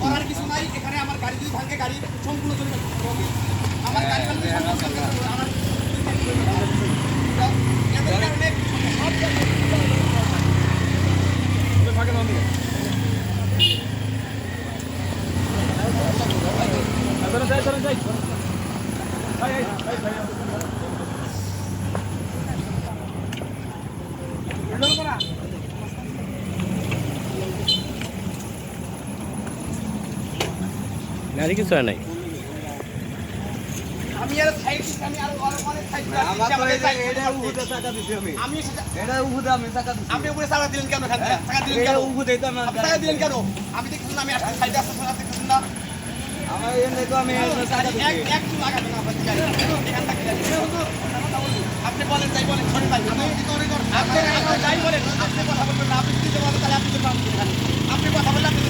করার কিছু নাই, এখানে আমার গাড়ি যদি ভাঙে গাড়ি সম্পূর্ণ জরিমানা হবে। আমার গাড়ি ভাঙলে আমার এদের কারণে সব গাড়ি কিছু হয় নাই। আমি আর সাইড দিচ্ছি, আমি আর অনেক সাইড আপনি উপরে চাকা দিলেন কেন? চাকা দিলেন কেন? চাকা দিলেন কেন? আমি দেখতেছি আমি আসলে সাইডে আসতে দেখতেছি না। একটু লাগাবেন আপনি বলেন যাই বলেন শোনেন ভাই, আপনি যাই বলেন, আপনি কথা বলবেন না, আপনি দিতে বলেন তাহলে আপনি আপনি কথা বললে আপনি